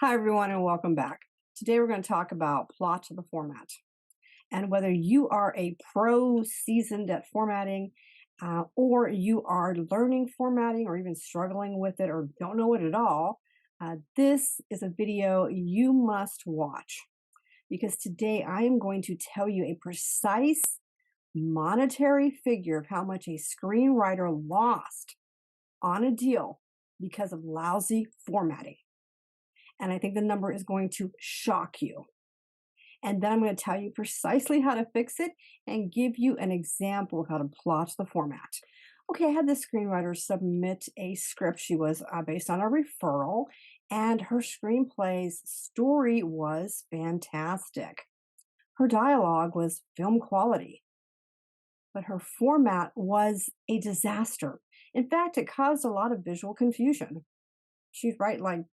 Hi, everyone, and welcome back. Today, we're going to talk about plot to the format and whether you are a pro seasoned at formatting or you are learning formatting or even struggling with it or don't know it at all. This is a video you must watch because today I am going to tell you a precise monetary figure of how much a screenwriter lost on a deal because of lousy formatting. And I think the number is going to shock you. And then I'm going to tell you precisely how to fix it and give you an example of how to plot the format. Okay, I had the screenwriter submit a script. She was based on a referral, and her screenplay's story was fantastic. Her dialogue was film quality, but her format was a disaster. In fact, it caused a lot of visual confusion. She'd write like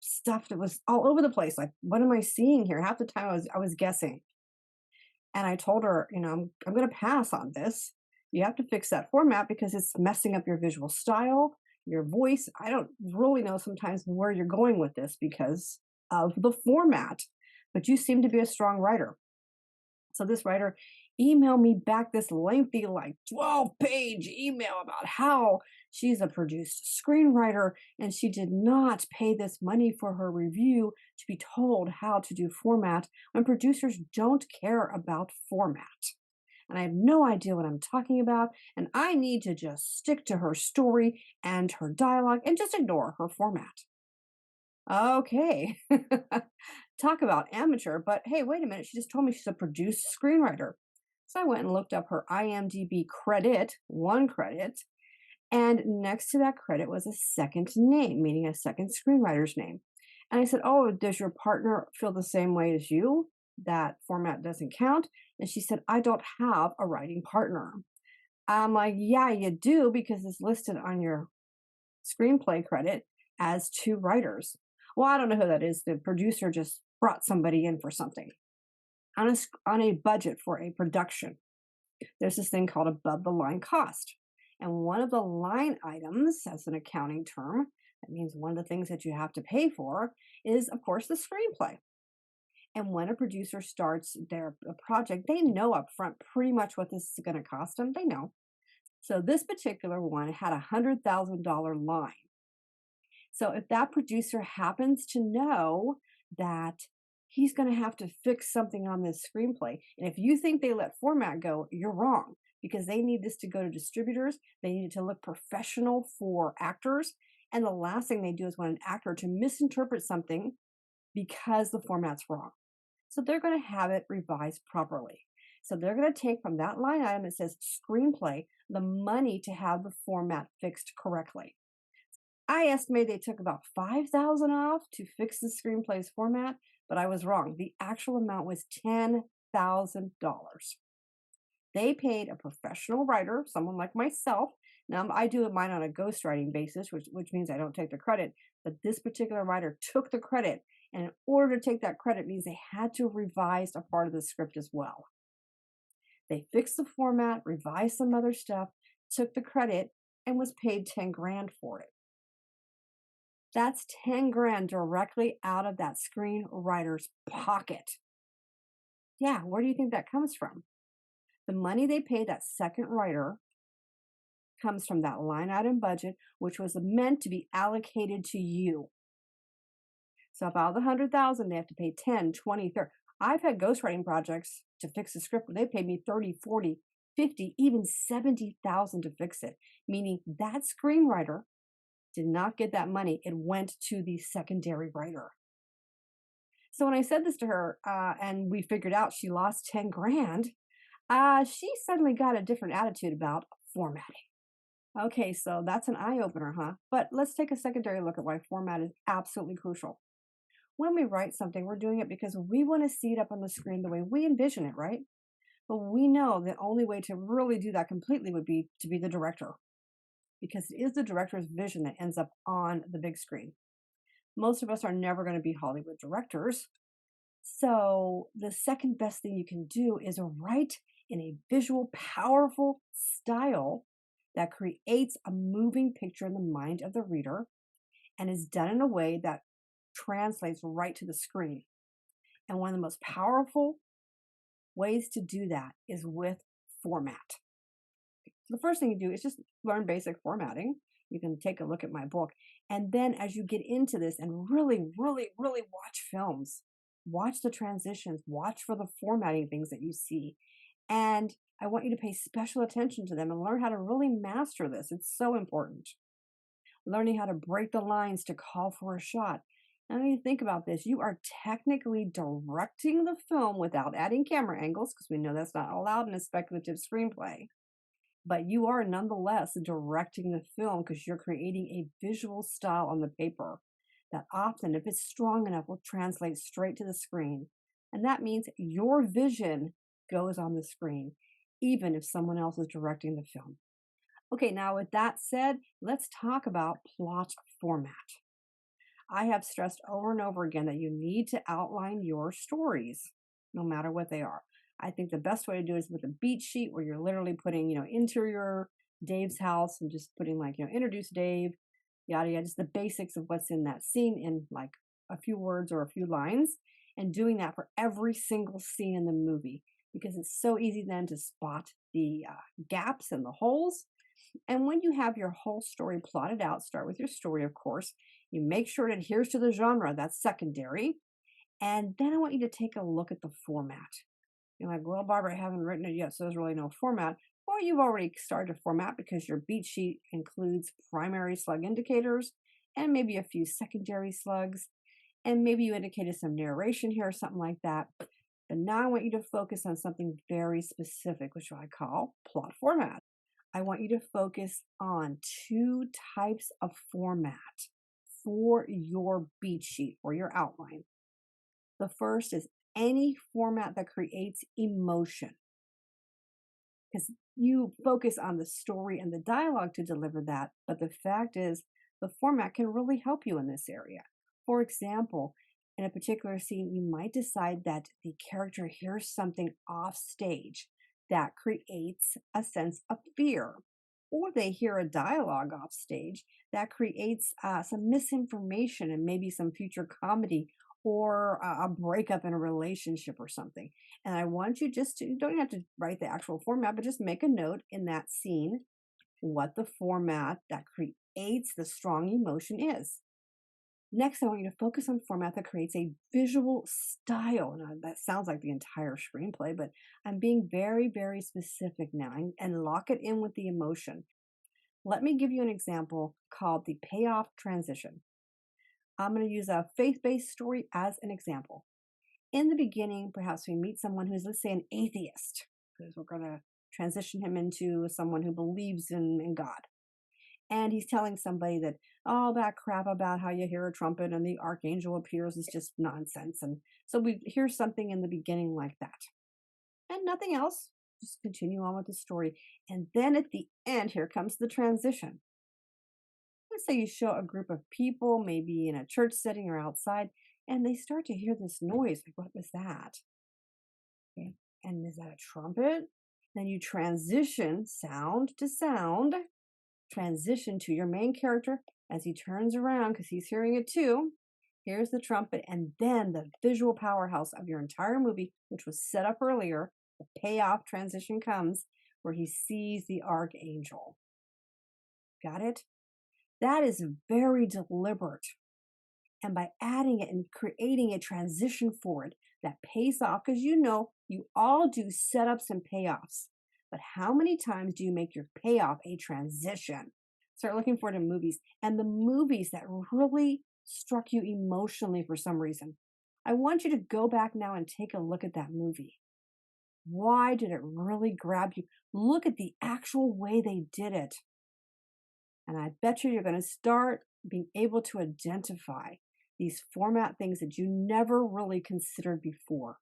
stuff that was all over the place. Like, what am I seeing here? Half the time I was guessing. And I told her, I'm going to pass on this. You have to fix that format because it's messing up your visual style, your voice. I don't really know sometimes where you're going with this because of the format, but you seem to be a strong writer. So this writer emailed me back this lengthy, like 12-page email about how she's a produced screenwriter and she did not pay this money for her review to be told how to do format when producers don't care about format. And I have no idea what I'm talking about, and I need to just stick to her story and her dialogue and just ignore her format. Okay. Talk about amateur, but hey, wait a minute. She just told me she's a produced screenwriter. So I went and looked up her IMDb credit, one credit, and next to that credit was a second name, meaning a second screenwriter's name. And I said, "Oh, does your partner feel the same way as you? That format doesn't count?" And she said, "I don't have a writing partner." I'm like, "Yeah, you do because it's listed on your screenplay credit as two writers." Well, I don't know who that is. The producer just brought somebody in for something on a budget for a production. There's this thing called above the line cost. And one of the line items, as an accounting term, that means one of the things that you have to pay for is, of course, the screenplay. And when a producer starts their project, they know upfront pretty much what this is going to cost them. They know. So this particular one had a $100,000 line. So if that producer happens to know that he's going to have to fix something on this screenplay, and if you think they let format go, you're wrong because they need this to go to distributors. They need it to look professional for actors. And the last thing they do is want an actor to misinterpret something because the format's wrong. So they're going to have it revised properly. So they're going to take from that line item that says screenplay the money to have the format fixed correctly. I estimate they took about 5,000 off to fix the screenplay's format, but I was wrong. The actual amount was $10,000. They paid a professional writer, someone like myself. Now, I do mine on a ghostwriting basis, which means I don't take the credit, but this particular writer took the credit. And in order to take that credit means they had to have revised a part of the script as well. They fixed the format, revised some other stuff, took the credit, and was paid 10 grand for it. That's 10 grand directly out of that screenwriter's pocket. Yeah, where do you think that comes from? The money they paid that second writer comes from that line item budget, which was meant to be allocated to you. So if out of the 100,000, they have to pay 10, 20, 30. I've had ghostwriting projects to fix a script where they paid me 30, 40, 50, even 70,000 to fix it, meaning that screenwriter did not get that money. It went to the secondary writer. So when I said this to her and we figured out she lost 10 grand, she suddenly got a different attitude about formatting. Okay, so that's an eye opener, huh? But let's take a secondary look at why format is absolutely crucial. When we write something, we're doing it because we want to see it up on the screen the way we envision it, right? But we know the only way to really do that completely would be to be the director, because it is the director's vision that ends up on the big screen. Most of us are never going to be Hollywood directors. So the second best thing you can do is write in a visual, powerful style that creates a moving picture in the mind of the reader and is done in a way that translates right to the screen. And one of the most powerful ways to do that is with format. The first thing you do is just learn basic formatting. You can take a look at my book. And then as you get into this and really, really, really watch films, watch the transitions, watch for the formatting things that you see. And I want you to pay special attention to them and learn how to really master this. It's so important. Learning how to break the lines to call for a shot. Now, when you think about this, you are technically directing the film without adding camera angles, because we know that's not allowed in a speculative screenplay. But you are nonetheless directing the film because you're creating a visual style on the paper that often, if it's strong enough, will translate straight to the screen. And that means your vision goes on the screen, even if someone else is directing the film. Okay, now with that said, let's talk about plot format. I have stressed over and over again that you need to outline your stories, no matter what they are. I think the best way to do it is with a beat sheet where you're literally putting, interior Dave's house and just putting like, introduce Dave, yada yada, just the basics of what's in that scene in like a few words or a few lines, and doing that for every single scene in the movie because it's so easy then to spot the gaps and the holes. And when you have your whole story plotted out, start with your story, of course. You make sure it adheres to the genre, that's secondary. And then I want you to take a look at the format. You're like, well, Barbara, I haven't written it yet, so there's really no format. Well, you've already started to format because your beat sheet includes primary slug indicators and maybe a few secondary slugs. And maybe you indicated some narration here or something like that. But now I want you to focus on something very specific, which I call plot format. I want you to focus on two types of format for your beat sheet or your outline. The first is any format that creates emotion, because you focus on the story and the dialogue to deliver that. But the fact is, the format can really help you in this area. For example, in a particular scene, you might decide that the character hears something off stage that creates a sense of fear, or they hear a dialogue off stage that creates some misinformation and maybe some future comedy or a breakup in a relationship or something. And I want you just to, you don't have to write the actual format, but just make a note in that scene what the format that creates the strong emotion is. Next, I want you to focus on format that creates a visual style. Now, that sounds like the entire screenplay, but I'm being very, very specific now and lock it in with the emotion. Let me give you an example called the payoff transition. I'm going to use a faith-based story as an example. In the beginning, perhaps we meet someone who's, let's say, an atheist, because we're going to transition him into someone who believes in God. And he's telling somebody that all that crap about how you hear a trumpet and the archangel appears is just nonsense. And so we hear something in the beginning like that. And nothing else. Just continue on with the story. And then at the end, here comes the transition. Let's say you show a group of people, maybe in a church setting or outside, and they start to hear this noise. Like, what was that? Okay. And is that a trumpet? Then you transition sound to sound, transition to your main character as he turns around because he's hearing it too. Here's the trumpet, and then the visual powerhouse of your entire movie, which was set up earlier, the payoff transition comes where he sees the archangel. Got it? That is very deliberate. And by adding it and creating a transition for it that pays off, because you all do setups and payoffs. But how many times do you make your payoff a transition? Start looking for it in movies. And the movies that really struck you emotionally for some reason, I want you to go back now and take a look at that movie. Why did it really grab you? Look at the actual way they did it. And I bet you're going to start being able to identify these format things that you never really considered before.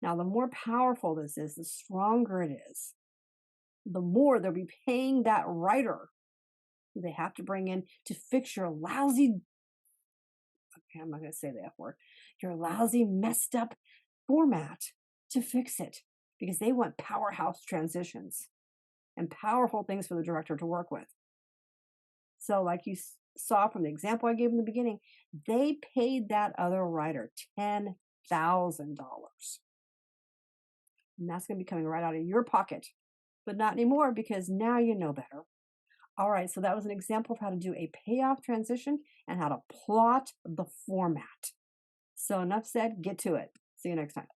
Now, the more powerful this is, the stronger it is, the more they'll be paying that writer who they have to bring in to fix your lousy, okay, I'm not going to say the F word, your lousy, messed up format to fix it because they want powerhouse transitions and powerful things for the director to work with. So like you saw from the example I gave in the beginning, they paid that other writer $10,000. And that's going to be coming right out of your pocket, but not anymore because now you know better. All right, so that was an example of how to do a payoff transition and how to plot the format. So enough said, get to it. See you next time.